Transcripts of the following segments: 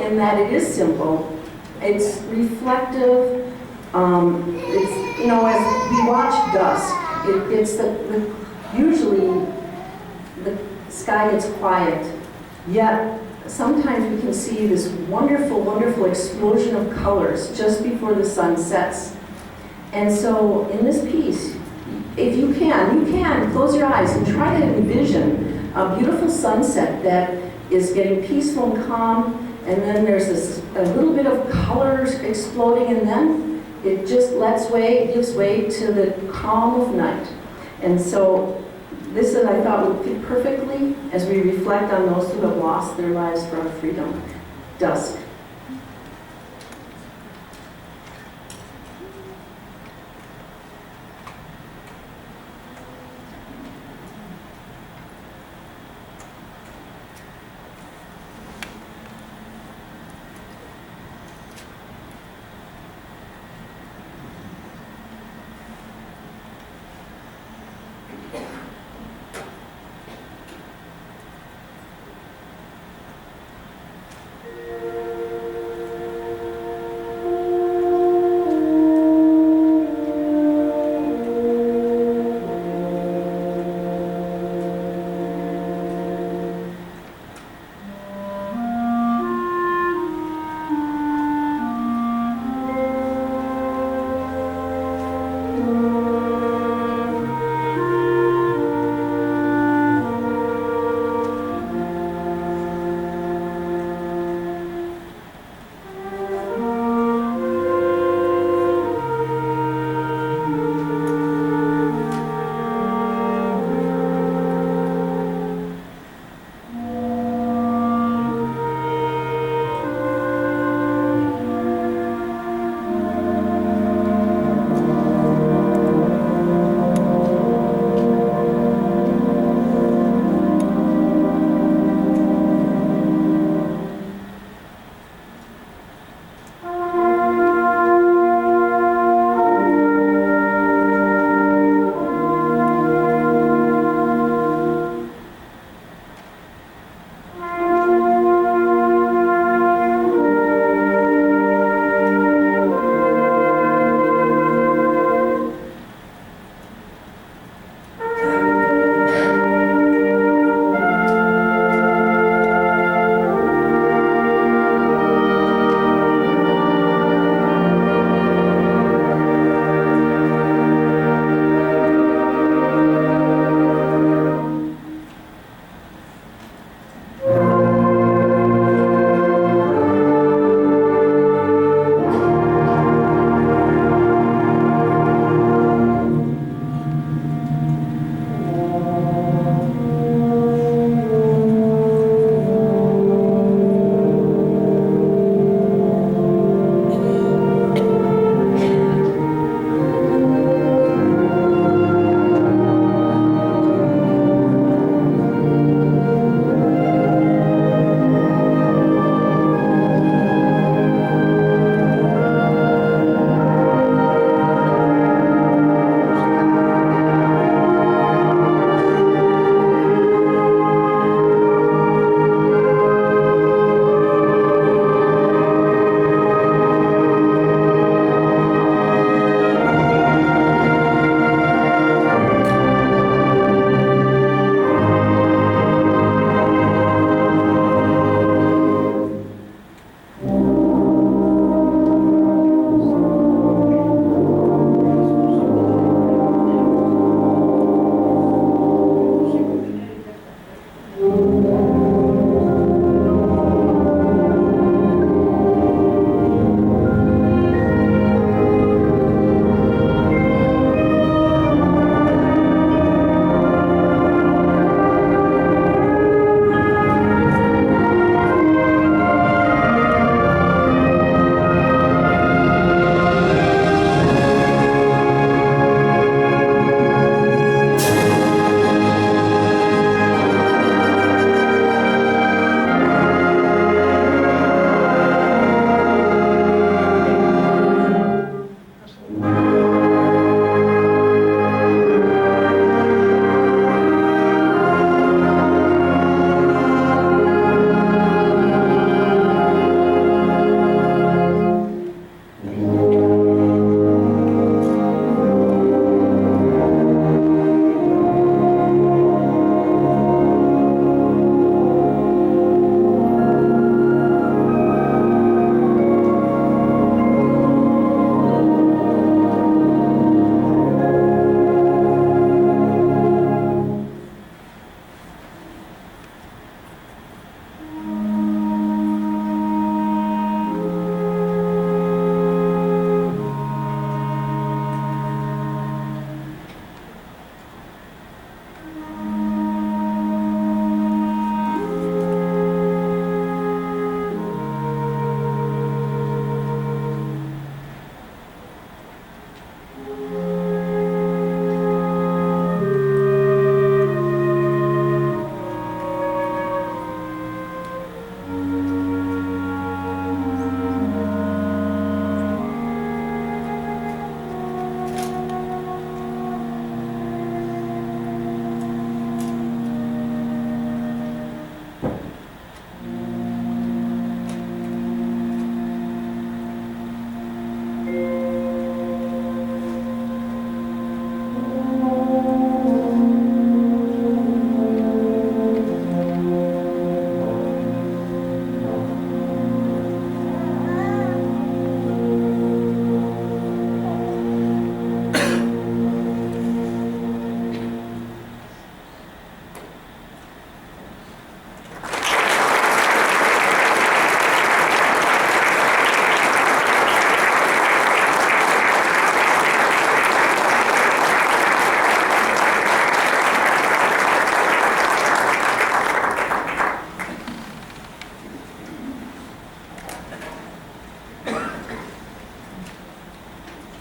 in that it is simple. It's reflective. It's, you know, as we watch dusk, it's usually the sky gets quiet, yet sometimes we can see this wonderful, wonderful explosion of colors just before the sun sets. And so in this piece, if you can close your eyes and try to envision a beautiful sunset that is getting peaceful and calm, and then there's a little bit of colors exploding, and then it just gives way to the calm of night. And so this is, I thought, would fit perfectly as we reflect on those who have lost their lives for our freedom. Dusk.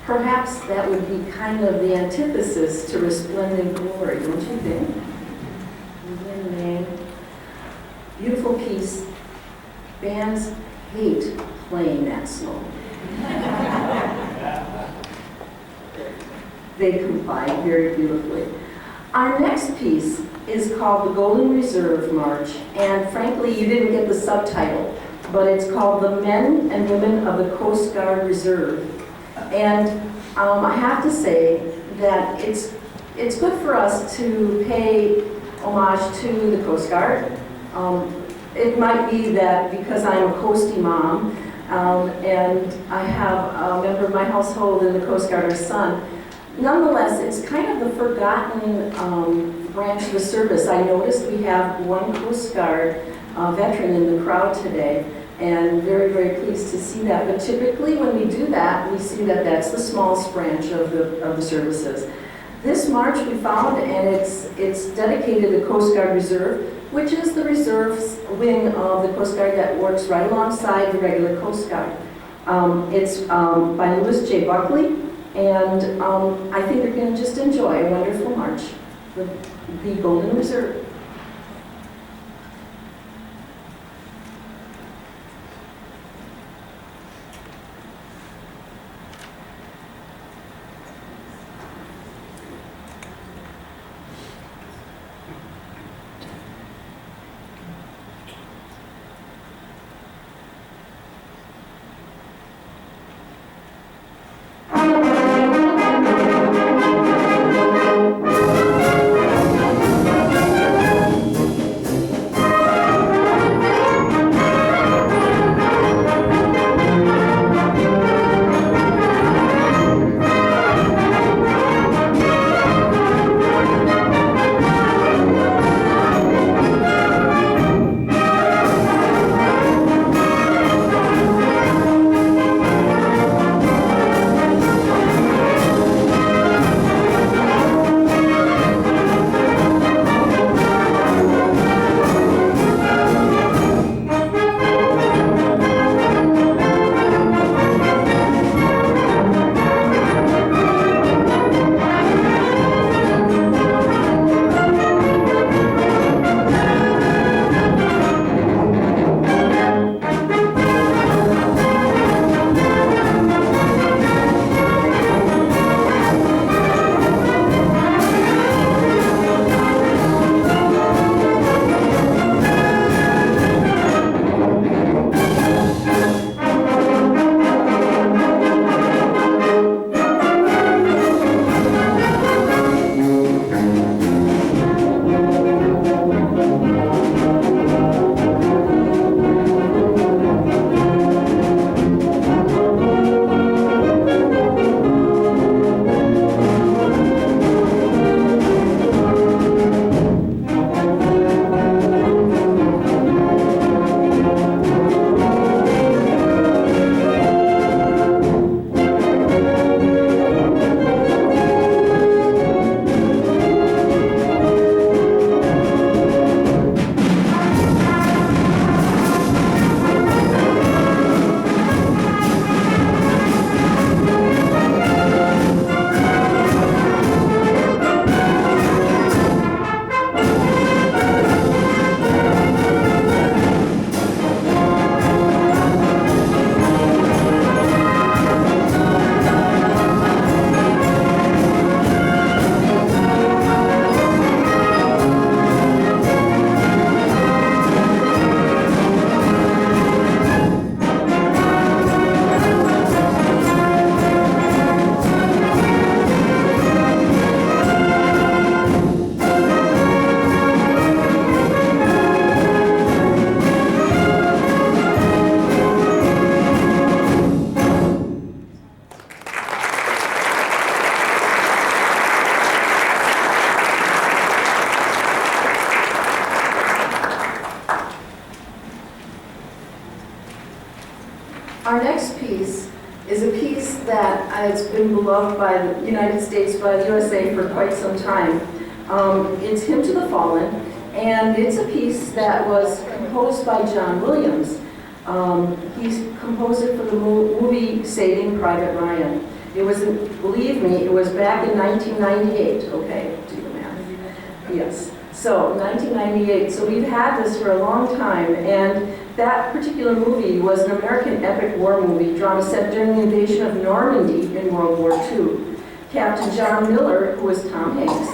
Perhaps that would be kind of the antithesis to resplendent glory, don't you think? Beautiful piece. Bands hate playing that slow. They comply very beautifully. Our next piece is called the Golden Reserve March, and frankly, you didn't get the subtitle, but it's called The Men and Women of the Coast Guard Reserve. And I have to say that it's good for us to pay homage to the Coast Guard. It might be that because I'm a Coastie mom, and I have a member of my household in the Coast Guard, our son. Nonetheless, it's kind of the forgotten branch of the service. I noticed we have one Coast Guard veteran in the crowd today, and very, very pleased to see that. But typically when we do that, we see that that's the smallest branch of the services. This march we found, and it's dedicated to Coast Guard Reserve, which is the reserves wing of the Coast Guard that works right alongside the regular Coast Guard. It's by Louis J. Buckley, and I think you're going to just enjoy a wonderful march, the Golden Reserve. Our next piece is a piece that has been beloved by the United States, by the USA for quite some time. It's Hymn to the Fallen, and it's a piece that was composed by John Williams. He's composed it for the movie Saving Private Ryan. It was, believe me, it was back in 1998, okay, do the math. Yes, so 1998, so we've had this for a long time, and that particular movie was an American epic war movie, drama set during the invasion of Normandy in World War II. Captain John Miller, who was Tom Hanks,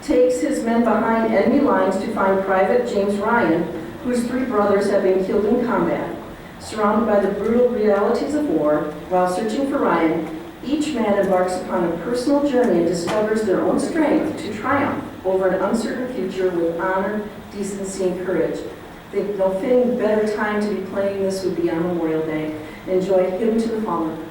takes his men behind enemy lines to find Private James Ryan, whose 3 brothers have been killed in combat. Surrounded by the brutal realities of war, while searching for Ryan, each man embarks upon a personal journey and discovers their own strength to triumph over an uncertain future with honor, decency, and courage. I think no fitting better time to be playing this would be on Memorial Day. Enjoy Hymn to the Fallen.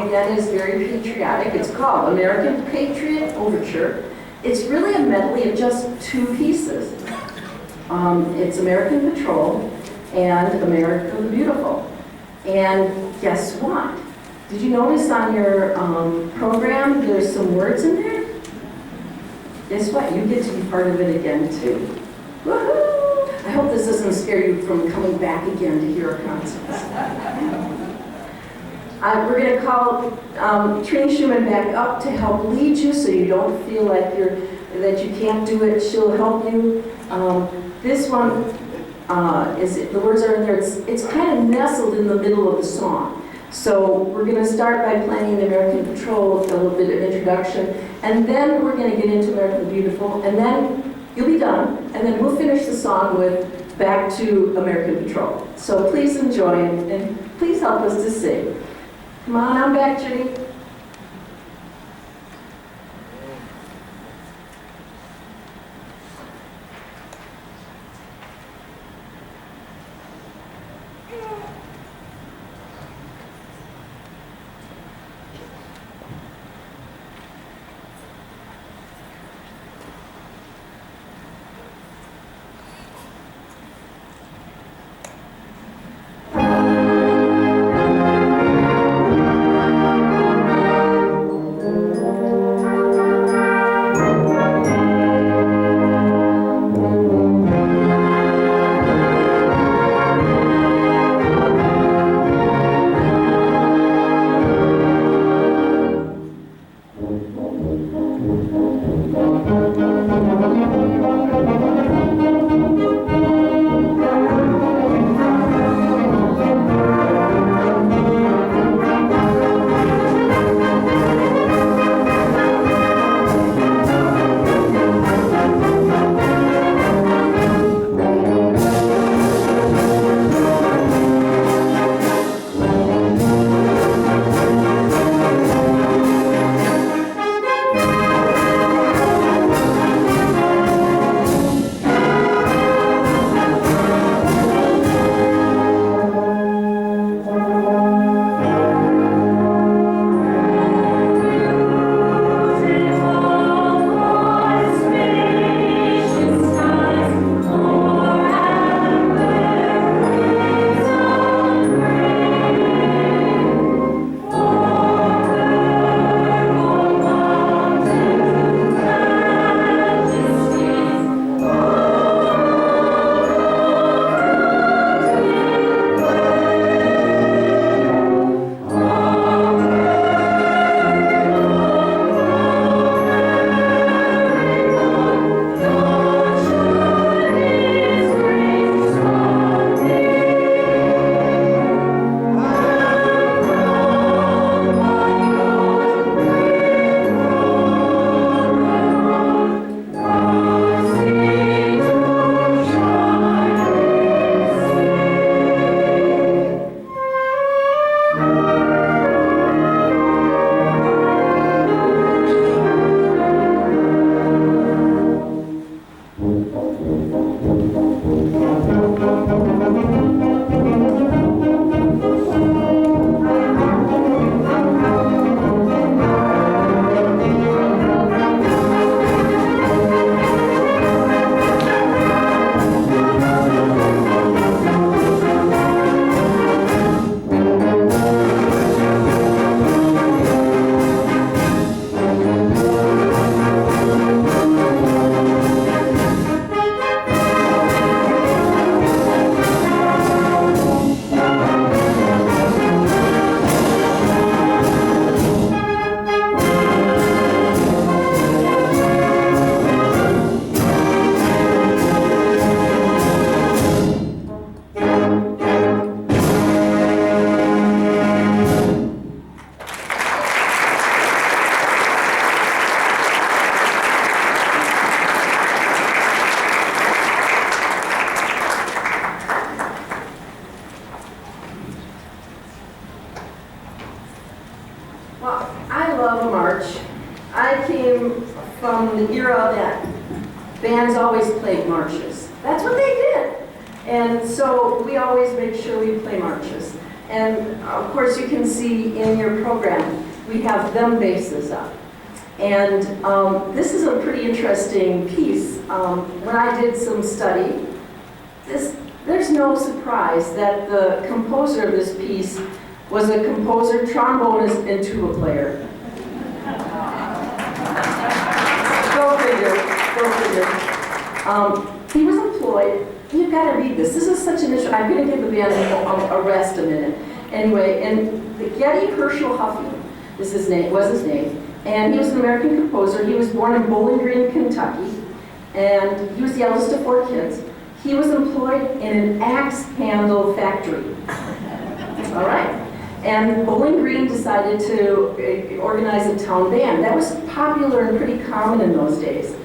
again, is very patriotic. It's called American Patriot Overture. It's really a medley of just two pieces. It's American Patrol and America the Beautiful. And guess what? Did you notice on your program there's some words in there? Guess what? You get to be part of it again too. Woohoo! I hope this doesn't scare you from coming back again to hear our concerts. We're going to call Trina Schumann back up to help lead you so you don't feel like that you can't do it. She'll help you. This one, the words are in there. It's kind of nestled in the middle of the song. So we're going to start by playing the American Patrol, a little bit of introduction, and then we're going to get into America the Beautiful, and then you'll be done, and then we'll finish the song with Back to American Patrol. So please enjoy and please help us to sing. Come on, I'm back, Judy. from the era that bands always played marches. That's what they did. And so we always make sure we play marches. And of course, you can see in your program, we have them basses up. And this is a pretty interesting piece. When I did some study, there's no surprise that the composer of this piece was a composer, trombonist, and tuba player. Go figure, go figure. He was employed. You've got to read this. This is such an issue. I'm going to give the band a rest a minute. Anyway, and the Getty Herschel Huffing was his name, and he was an American composer. He was born in Bowling Green, Kentucky, and he was the eldest of 4 kids. He was employed in an axe handle factory. All right. And Bowling Green decided to organize a town band. That was popular and pretty common in those days.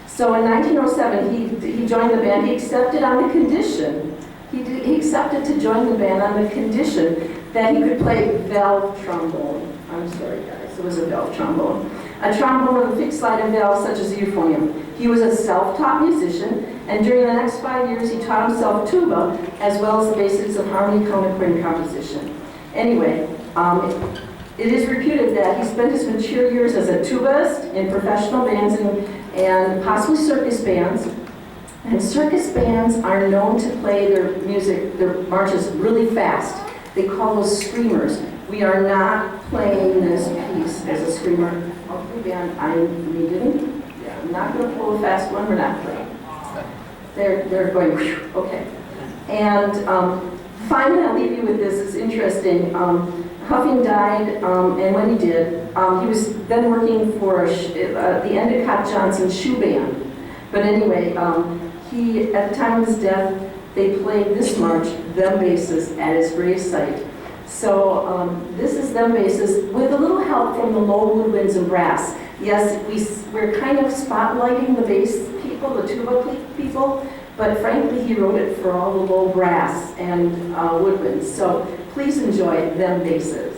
So in 1907, he joined the band. He accepted on the condition, he accepted to join the band on the condition that he could play valve trombone. I'm sorry, guys, it was a valve trombone. A trombone with a fixed sliding valve such as the euphonium. He was a self-taught musician, and during the next 5 years, he taught himself tuba, as well as the basics of harmony, counterpoint, and composition. Anyway, it is reputed that he spent his mature years as a tubaist in professional bands and possibly circus bands. And circus bands are known to play their music, their marches really fast. They call those screamers. We are not playing this piece as a screamer. Okay, band, I'm not going to pull a fast one. We're not playing. They're going, whew, okay. And finally, I'll leave you with this. It's interesting. Huffing died, and when he did, he was then working for the Endicott Johnson Shoe Band. But anyway, at the time of his death, they played this march, Them Basses, at his gravesite. So this is Them Basses with a little help from the low woodwinds and brass. Yes, we're kind of spotlighting the bass people, the tuba people, but frankly, he wrote it for all the low brass and woodwinds. So please enjoy Them Basses.